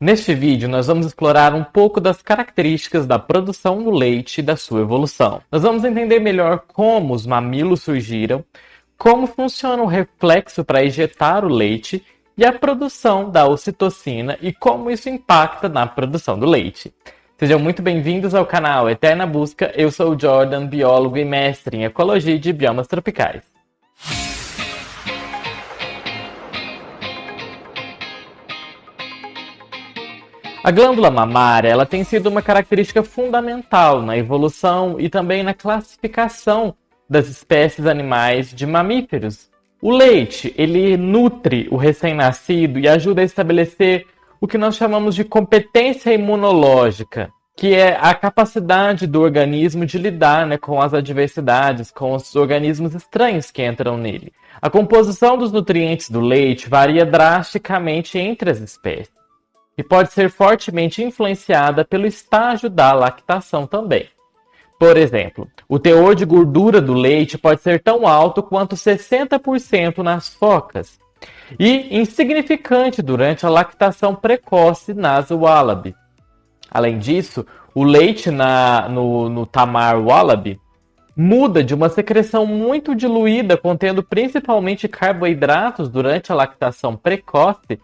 Neste vídeo, nós vamos explorar um pouco das características da produção do leite e da sua evolução. Nós vamos entender melhor como os mamilos surgiram, como funciona o reflexo para ejetar o leite e a produção da ocitocina e como isso impacta na produção do leite. Sejam muito bem-vindos ao canal Eterna Busca. Eu sou o Jordan, biólogo e mestre em ecologia de biomas tropicais. A glândula mamária ela tem sido uma característica fundamental na evolução e também na classificação das espécies animais de mamíferos. O leite, ele nutre o recém-nascido e ajuda a estabelecer o que nós chamamos de competência imunológica, que é a capacidade do organismo de lidar, com as adversidades, com os organismos estranhos que entram nele. A composição dos nutrientes do leite varia drasticamente entre as espécies e pode ser fortemente influenciada pelo estágio da lactação também. Por exemplo, o teor de gordura do leite pode ser tão alto quanto 60% nas focas e insignificante durante a lactação precoce nas wallaby. Além disso, o leite no tamar wallaby muda de uma secreção muito diluída, contendo principalmente carboidratos durante a lactação precoce,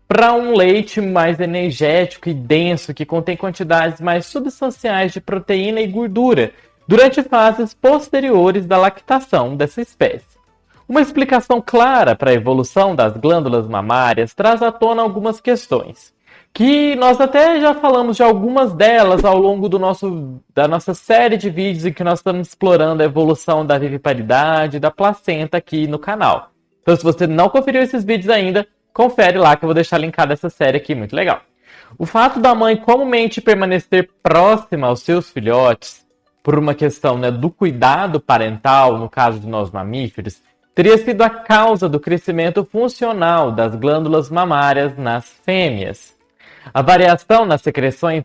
para um leite mais energético e denso, que contém quantidades mais substanciais de proteína e gordura, durante fases posteriores da lactação dessa espécie. Uma explicação clara para a evolução das glândulas mamárias traz à tona algumas questões, que nós até já falamos de algumas delas ao longo da nossa série de vídeos em que nós estamos explorando a evolução da viviparidade e da placenta aqui no canal. Então, se você não conferiu esses vídeos ainda, confere lá que eu vou deixar linkada essa série aqui, muito legal. O fato da mãe comumente permanecer próxima aos seus filhotes, por uma questão do cuidado parental, no caso de nós mamíferos, teria sido a causa do crescimento funcional das glândulas mamárias nas fêmeas. A variação nas secreções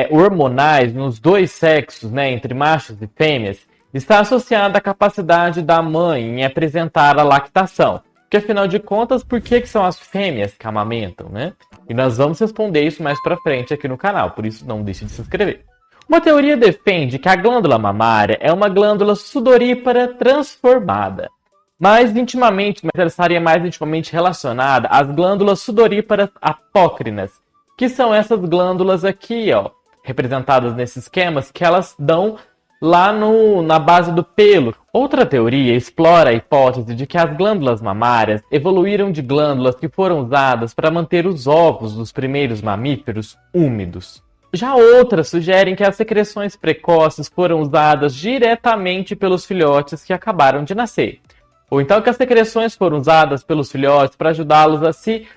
hormonais nos dois sexos, entre machos e fêmeas, está associada à capacidade da mãe em apresentar a lactação. Porque, afinal de contas, por que são as fêmeas que amamentam, E nós vamos responder isso mais pra frente aqui no canal, por isso não deixe de se inscrever. Uma teoria defende que a glândula mamária é uma glândula sudorípara transformada. Mas ela estaria mais intimamente relacionada às glândulas sudoríparas apócrinas, que são essas glândulas aqui, representadas nesses esquemas, que elas dão lá na base do pelo. Outra teoria explora a hipótese de que as glândulas mamárias evoluíram de glândulas que foram usadas para manter os ovos dos primeiros mamíferos úmidos. Já outras sugerem que as secreções precoces foram usadas diretamente pelos filhotes que acabaram de nascer. Ou então que as secreções foram usadas pelos filhotes para ajudá-los a se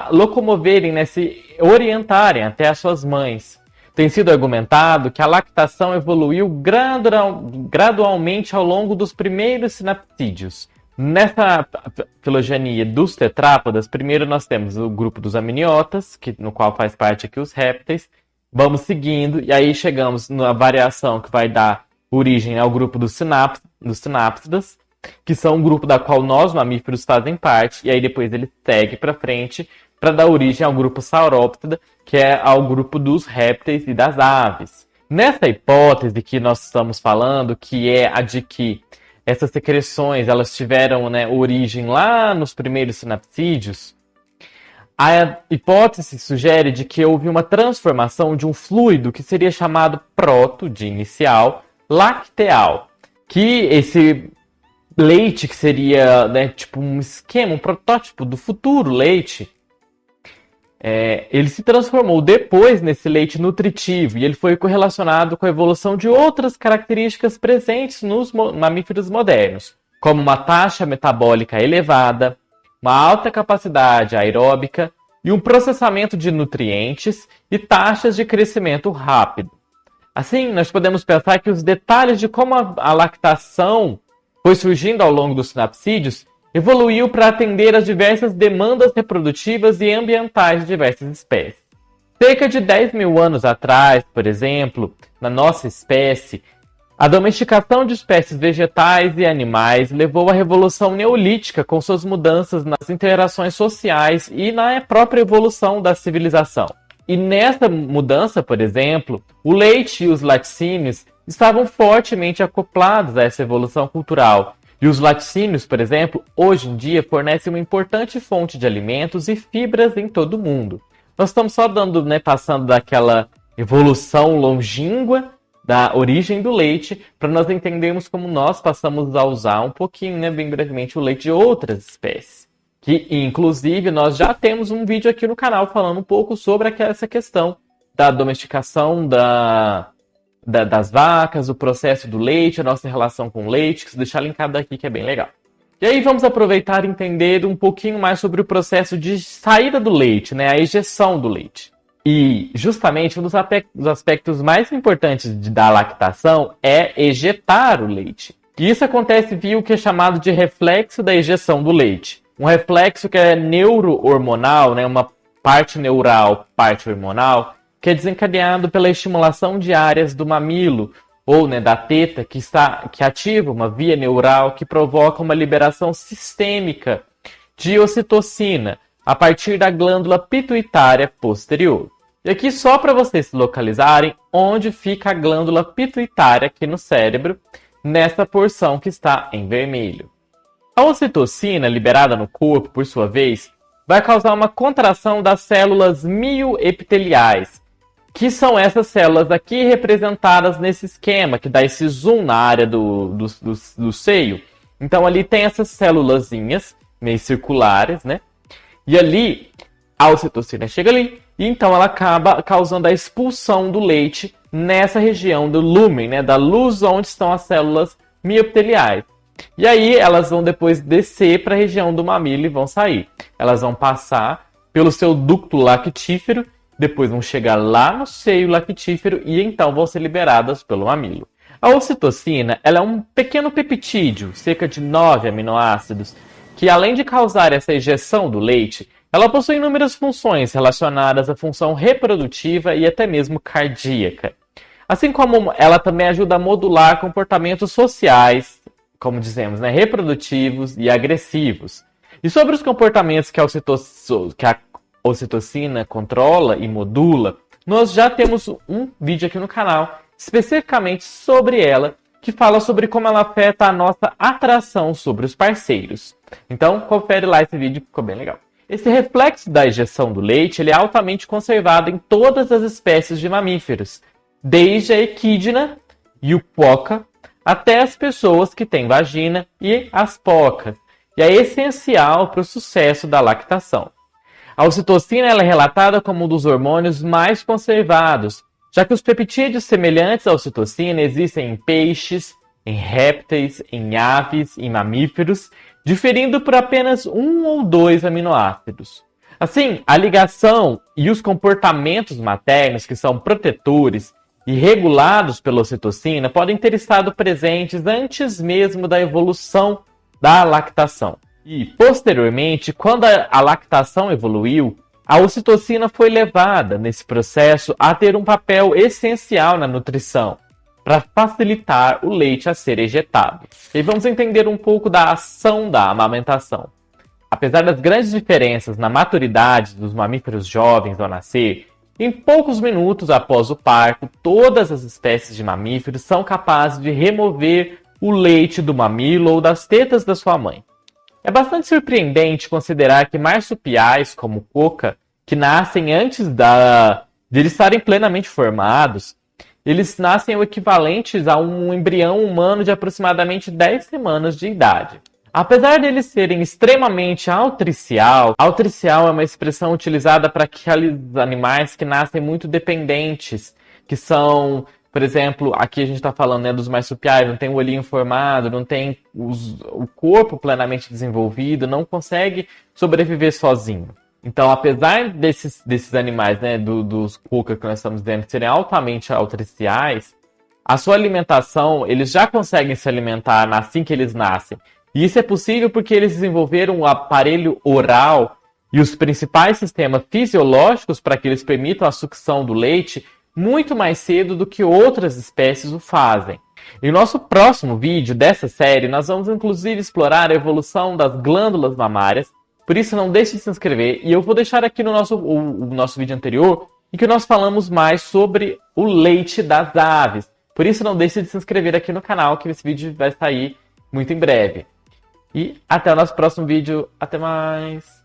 locomoverem, se orientarem até as suas mães. Tem sido argumentado que a lactação evoluiu gradualmente ao longo dos primeiros sinapsídeos. Nessa filogenia dos tetrápodas, primeiro nós temos o grupo dos amniotas, no qual faz parte aqui os répteis. Vamos seguindo e aí chegamos na variação que vai dar origem ao grupo dos sinápsidas, que são um grupo da qual nós mamíferos fazem parte, e aí depois ele segue para frente para dar origem ao grupo Sauróptida, que é ao grupo dos répteis e das aves. Nessa hipótese que nós estamos falando, que é a de que essas secreções elas tiveram origem lá nos primeiros sinapsídeos, a hipótese sugere de que houve uma transformação de um fluido que seria chamado proto, de inicial, lacteal, que esse leite que seria tipo um esquema, um protótipo do futuro leite, ele se transformou depois nesse leite nutritivo e ele foi correlacionado com a evolução de outras características presentes nos mamíferos modernos, como uma taxa metabólica elevada, uma alta capacidade aeróbica e um processamento de nutrientes e taxas de crescimento rápido. Assim, nós podemos pensar que os detalhes de como a lactação foi surgindo ao longo dos sinapsídeos evoluiu para atender às diversas demandas reprodutivas e ambientais de diversas espécies. Cerca de 10 mil anos atrás, por exemplo, na nossa espécie, a domesticação de espécies vegetais e animais levou à Revolução Neolítica com suas mudanças nas interações sociais e na própria evolução da civilização. E nessa mudança, por exemplo, o leite e os laticínios estavam fortemente acoplados a essa evolução cultural. E os laticínios, por exemplo, hoje em dia fornecem uma importante fonte de alimentos e fibras em todo o mundo. Nós estamos só passando daquela evolução longínqua da origem do leite, para nós entendermos como nós passamos a usar um pouquinho, bem brevemente, o leite de outras espécies. Que, inclusive, nós já temos um vídeo aqui no canal falando um pouco sobre essa questão da domesticação das vacas, o processo do leite, a nossa relação com o leite, que se deixar linkado aqui, que é bem legal. E aí vamos aproveitar e entender um pouquinho mais sobre o processo de saída do leite, a ejeção do leite. E, justamente, um dos aspectos mais importantes da lactação é ejetar o leite. E isso acontece via o que é chamado de reflexo da ejeção do leite. Um reflexo que é neurohormonal, uma parte neural, parte hormonal, que é desencadeado pela estimulação de áreas do mamilo, ou da teta, que ativa uma via neural que provoca uma liberação sistêmica de ocitocina, a partir da glândula pituitária posterior. E aqui só para vocês se localizarem onde fica a glândula pituitária aqui no cérebro, nessa porção que está em vermelho. A ocitocina, liberada no corpo, por sua vez, vai causar uma contração das células mioepiteliais, que são essas células aqui representadas nesse esquema, que dá esse zoom na área do seio. Então ali tem essas célulazinhas, meio circulares, E ali, a ocitocina chega ali, e então ela acaba causando a expulsão do leite nessa região do lúmen, da luz onde estão as células mioepiteliais. E aí elas vão depois descer para a região do mamilo e vão sair. Elas vão passar pelo seu ducto lactífero, depois vão chegar lá no seio lactífero e então vão ser liberadas pelo mamilo. A ocitocina ela é um pequeno peptídeo, cerca de 9 aminoácidos, que além de causar essa ejeção do leite, ela possui inúmeras funções relacionadas à função reprodutiva e até mesmo cardíaca. Assim como ela também ajuda a modular comportamentos sociais, como dizemos, reprodutivos e agressivos. E sobre os comportamentos que a ocitocina controla e modula, nós já temos um vídeo aqui no canal, especificamente sobre ela, que fala sobre como ela afeta a nossa atração sobre os parceiros. Então, confere lá esse vídeo, ficou bem legal. Esse reflexo da ejeção do leite ele é altamente conservado em todas as espécies de mamíferos, desde a equidna e o poca, até as pessoas que têm vagina e as pocas, e é essencial para o sucesso da lactação. A ocitocina ela é relatada como um dos hormônios mais conservados, já que os peptídeos semelhantes à ocitocina existem em peixes, em répteis, em aves, em mamíferos, diferindo por apenas 1 ou 2 aminoácidos. Assim, a ligação e os comportamentos maternos que são protetores e regulados pela ocitocina podem ter estado presentes antes mesmo da evolução da lactação. E, posteriormente, quando a lactação evoluiu, a ocitocina foi levada nesse processo a ter um papel essencial na nutrição, para facilitar o leite a ser ejetado. E vamos entender um pouco da ação da amamentação. Apesar das grandes diferenças na maturidade dos mamíferos jovens ao nascer, em poucos minutos após o parto, todas as espécies de mamíferos são capazes de remover o leite do mamilo ou das tetas da sua mãe. É bastante surpreendente considerar que marsupiais como coca, que nascem antes de eles estarem plenamente formados, eles nascem equivalentes a um embrião humano de aproximadamente 10 semanas de idade. Apesar de eles serem extremamente altricial é uma expressão utilizada para aqueles animais que nascem muito dependentes, que são, por exemplo, aqui a gente está falando dos marsupiais, não tem o olhinho formado, não tem o corpo plenamente desenvolvido, não consegue sobreviver sozinho. Então, apesar desses animais, dos cuca que nós estamos dizendo, serem altamente altriciais, a sua alimentação, eles já conseguem se alimentar assim que eles nascem. E isso é possível porque eles desenvolveram o aparelho oral e os principais sistemas fisiológicos para que eles permitam a sucção do leite muito mais cedo do que outras espécies o fazem. Em nosso próximo vídeo dessa série, nós vamos inclusive explorar a evolução das glândulas mamárias. Por isso, não deixe de se inscrever. E eu vou deixar aqui no nosso vídeo anterior em que nós falamos mais sobre o leite das aves. Por isso, não deixe de se inscrever aqui no canal, que esse vídeo vai sair muito em breve. E até o nosso próximo vídeo. Até mais!